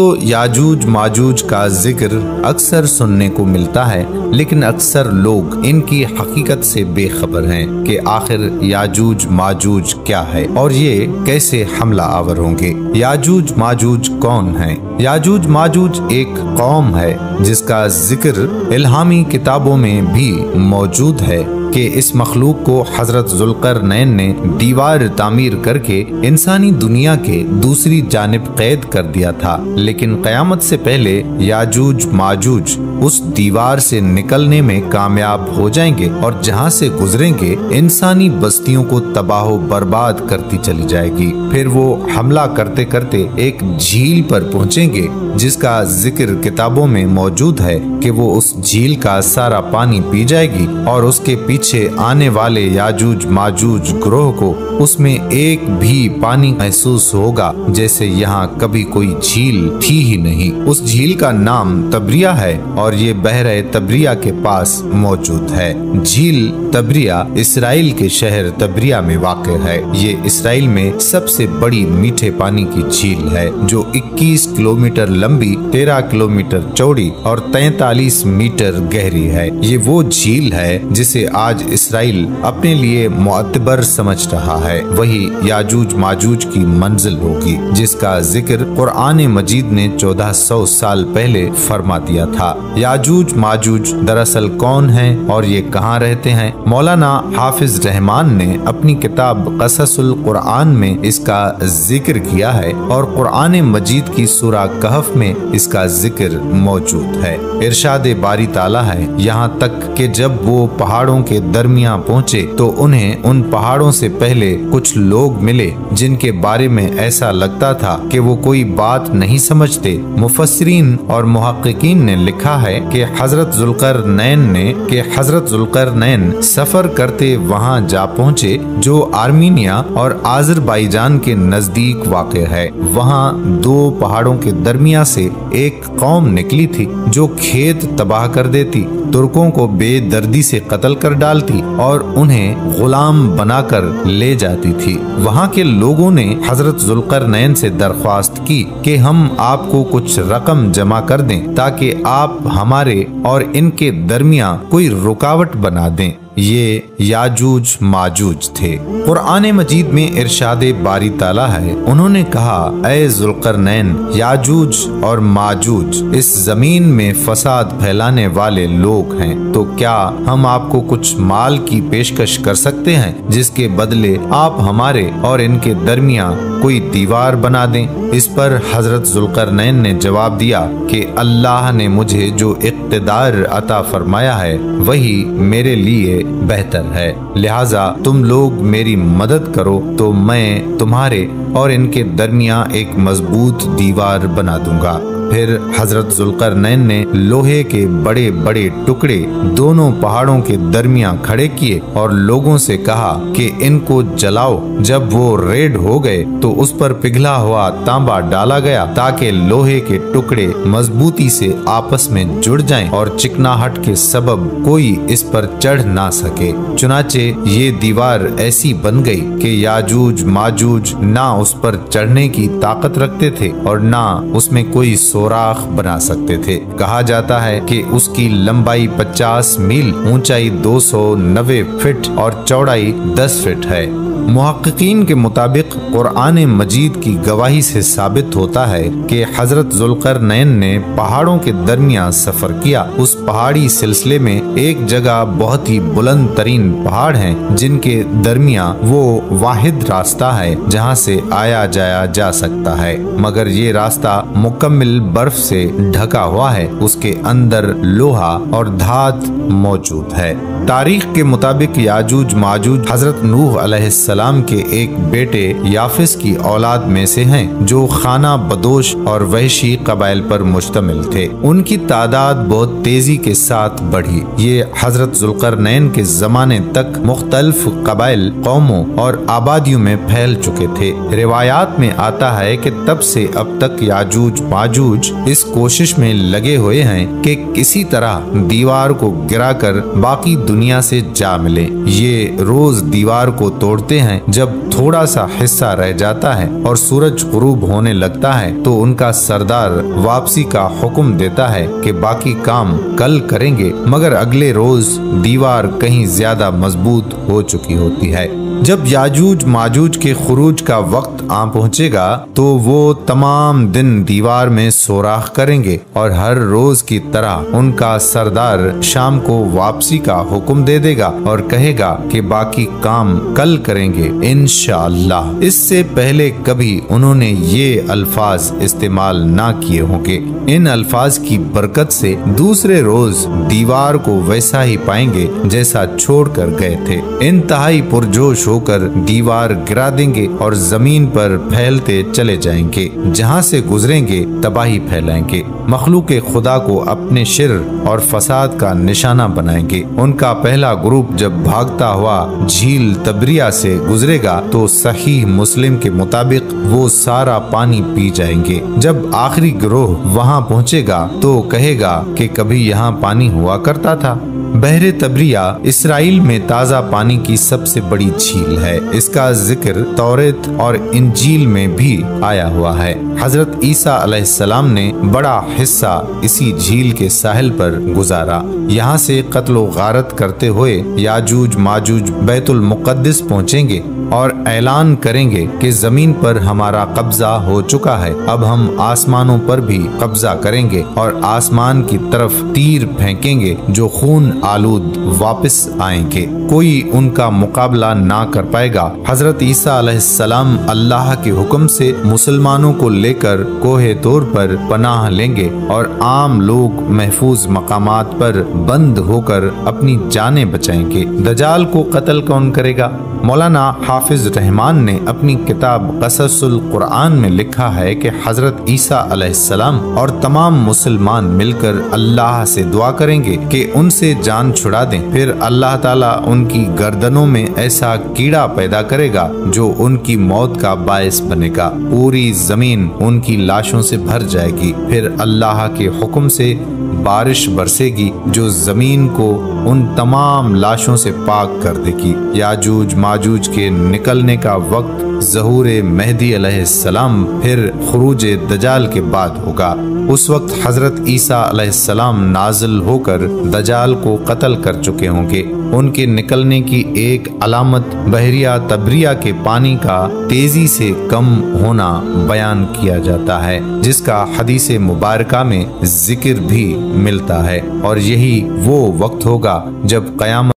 दोस्तों, याजूज माजूज का जिक्र अक्सर सुनने को मिलता है, लेकिन अक्सर लोग इनकी हकीकत से बेखबर हैं कि आखिर याजूज माजूज क्या है और ये कैसे हमला आवर होंगे। याजूज माजूज कौन है? याजूज माजूज एक कौम है जिसका जिक्र इल्हामी किताबों में भी मौजूद है कि इस मखलूक को हजरत जुल्करनैन ने दीवार तामीर करके इंसानी दुनिया के दूसरी जानिब कैद कर दिया था, लेकिन कयामत से पहले याजूज माजूज उस दीवार से निकलने में कामयाब हो जाएंगे और जहाँ से गुजरेंगे इंसानी बस्तियों को तबाह बर्बाद करती चली जाएगी। फिर वो हमला करते करते एक झील पर पहुँचेंगे जिसका जिक्र किताबों में मौजूद है कि वो उस झील का सारा पानी पी जाएगी और उसके पीछे आने वाले याजूज माजूज ग्रोह को उसमें एक भी पानी महसूस होगा जैसे यहाँ कभी कोई झील थी ही नहीं। उस झील का नाम तबरिया है और ये बहरे तबरिया के पास मौजूद है। झील तबरिया इसराइल के शहर तबरिया में वाक़ है। ये इसराइल में सबसे बड़ी मीठे पानी की झील है जो 21 किलोमीटर लंबी, 13 किलोमीटर चौड़ी और 43 मीटर गहरी है। ये वो झील है जिसे आज इसराइल अपने लिए मुअत्तबर समझ रहा है। वही याजूज माजूज की मंजिल होगी जिसका जिक्र कुरान मजीद ने 1400 साल पहले फरमा दिया था। याजूज माजूज दरअसल कौन है और ये कहाँ रहते हैं? मौलाना हाफिज रहमान ने अपनी किताब क़ससुल कुरान में इसका जिक्र किया है और कुरान मजीद की सूरा कहफ में इसका जिक्र मौजूद है। इरशाद बारी ताला है यहाँ तक कि जब वो पहाड़ों के दरमियान पहुँचे तो उन्हें उन पहाड़ों से पहले कुछ लोग मिले जिनके बारे में ऐसा लगता था कि वो कोई बात नहीं समझते। मुफस्सिरीन और मुहक्किकीन ने लिखा है कि हजरत जुल्करनैन सफर करते वहाँ जा पहुँचे जो आर्मीनिया और आज़रबाईजान के नजदीक वाक़ है। वहाँ दो पहाड़ों के दरमियान से एक कौम निकली थी जो खेत तबाह कर देती, तुर्कों को बेदर्दी से कत्ल कर डालती और उन्हें गुलाम बनाकर ले जाती थी। वहाँ के लोगों ने हजरत जुल्करनैन से दरख्वास्त की कि हम आपको कुछ रकम जमा कर दें ताकि आप हमारे और इनके दरमियान कोई रुकावट बना दें। ये याजूज माजूज थे। कुरान मजीद में इरशाद बारी ताला है, उन्होंने कहा, ऐ जुल्करनैन, याजूज और माजूज इस जमीन में फसाद फैलाने वाले लोग हैं, तो क्या हम आपको कुछ माल की पेशकश कर सकते हैं जिसके बदले आप हमारे और इनके दरमियान कोई दीवार बना दें। इस पर हजरत जुल्करनैन ने जवाब दिया कि अल्लाह ने मुझे जो इक़्तिदार अता फरमाया है वही मेरे लिए बेहतर है, लिहाजा तुम लोग मेरी मदद करो तो मैं तुम्हारे और इनके दरमियान एक मजबूत दीवार बना दूंगा। फिर हजरत जुल्करनैन ने लोहे के बड़े बड़े टुकड़े दोनों पहाड़ों के दरमियान खड़े किए और लोगों से कहा कि इनको जलाओ। जब वो रेड हो गए तो उस पर पिघला हुआ तांबा डाला गया ताकि लोहे के टुकड़े मजबूती से आपस में जुड़ जाएं और चिकनाहट के सबब कोई इस पर चढ़ ना सके। चुनाचे ये दीवार ऐसी बन गई कि याजूज माजूज ना उस पर चढ़ने की ताकत रखते थे और ना उसमें कोई सोराख बना सकते थे। कहा जाता है कि उसकी लंबाई 50 मील, ऊंचाई 290 फीट और चौड़ाई 10 फीट है। मुहक्किकीन के मुताबिक कुरान मजीद की गवाही से साबित होता है कि हजरत जुल्करनैन ने पहाड़ों के दरमियान सफर किया। उस पहाड़ी सिलसिले में एक जगह बहुत ही बुलंद तरीन पहाड़ हैं जिनके दरमियान वो वाहिद रास्ता है जहां से आया जाया जा सकता है, मगर ये रास्ता मुकम्मल बर्फ से ढका हुआ है। उसके अंदर लोहा और धात मौजूद है। तारीख के मुताबिक याजूज माजूज हजरत नूह अलैहिस्सलाम के एक बेटे याफिस की औलाद में से हैं जो खाना बदोश और वहशी कबाइल पर मुश्तमिल थे। उनकी तादाद बहुत तेजी के साथ बढ़ी। ये हजरत जुल्करनैन के जमाने तक मुख्तलिफ कबाइल, कौमों और आबादियों में फैल चुके थे। रिवायात में आता है कि तब से अब तक याजूज माजूज इस कोशिश में लगे हुए हैं कि किसी तरह दीवार को गिराकर बाकी दुनिया से जा मिले। ये रोज दीवार को तोड़ते हैं हैं जब थोड़ा सा हिस्सा रह जाता है और सूरज गुरूब होने लगता है तो उनका सरदार वापसी का हुक्म देता है कि बाकी काम कल करेंगे, मगर अगले रोज दीवार कहीं ज्यादा मजबूत हो चुकी होती है। जब याजूज माजूज के खुरूज का वक्त आ पहुंचेगा तो वो तमाम दिन दीवार में सोराख करेंगे और हर रोज की तरह उनका सरदार शाम को वापसी का हुक्म दे देगा और कहेगा कि बाकी काम कल करेंगे इंशाअल्लाह। इससे पहले कभी उन्होंने ये अल्फाज इस्तेमाल ना किए होंगे। इन अल्फाज की बरकत से दूसरे रोज दीवार को वैसा ही पाएंगे जैसा छोड़कर गए थे। इंतहाई पुरजोश होकर दीवार गिरा देंगे और जमीन पर फैलते चले जाएंगे। जहाँ से गुजरेंगे तबाही फैलाएंगे। मखलूक खुदा को अपने शिर और फसाद का निशाना बनाएंगे। उनका पहला ग्रुप जब भागता हुआ झील तबरिया से गुजरेगा तो सही मुस्लिम के मुताबिक वो सारा पानी पी जाएंगे। जब आखिरी गिरोह वहाँ पहुँचेगा तो कहेगा कि कभी यहाँ पानी हुआ करता था। बहरे तबरिया इसराइल में ताज़ा पानी की सबसे बड़ी झील है। इसका जिक्र तौरेत और इंजील में भी आया हुआ है। हजरत ईसा अलैहिस्सलाम ने बड़ा हिस्सा इसी झील के साहिल पर गुजारा। यहाँ से कत्लो गारत करते हुए याजूज माजूज बैतुल मुक़द्दिस पहुँचेंगे और ऐलान करेंगे कि जमीन पर हमारा कब्जा हो चुका है, अब हम आसमानों पर भी कब्जा करेंगे और आसमान की तरफ तीर फेंकेंगे जो खून आलूद वापस आएंगे। कोई उनका मुकाबला ना कर पाएगा। हजरत ईसा अलैहिस्सलाम अल्लाह के हुक्म से मुसलमानों को लेकर कोहे तौर पर पनाह लेंगे और आम लोग महफूज मकामात पर बंद होकर अपनी जानें बचाएंगे। दजाल को कत्ल कौन करेगा? मौलाना हाफिज रहमान ने अपनी किताब क़ससुल कुरान में लिखा है कि हजरत ईसा अलैहिस्सलाम और तमाम मुसलमान मिलकर अल्लाह से दुआ करेंगे कि उनसे जान छुड़ा दें। फिर अल्लाह ताला उनकी गर्दनों में ऐसा कीड़ा पैदा करेगा जो उनकी मौत का बायस बनेगा। पूरी जमीन उनकी लाशों से भर जाएगी। फिर अल्लाह के हुक्म से बारिश बरसेगी जो जमीन को उन तमाम लाशों से पाक कर देगी। याजूज माजूज के निकलने का वक्त ज़हूर मेहदी अलैहिस्सलाम फिर खुरूज दजाल के बाद होगा। उस वक्त हजरत ईसा अलैहिस्सलाम नाजिल होकर दजाल को कत्ल कर चुके होंगे। उनके निकलने की एक अलामत बहरिया तबरिया के पानी का तेजी से कम होना बयान किया जाता है, जिसका हदीस मुबारका में जिक्र भी मिलता है। और यही वो वक्त होगा जब क़यामत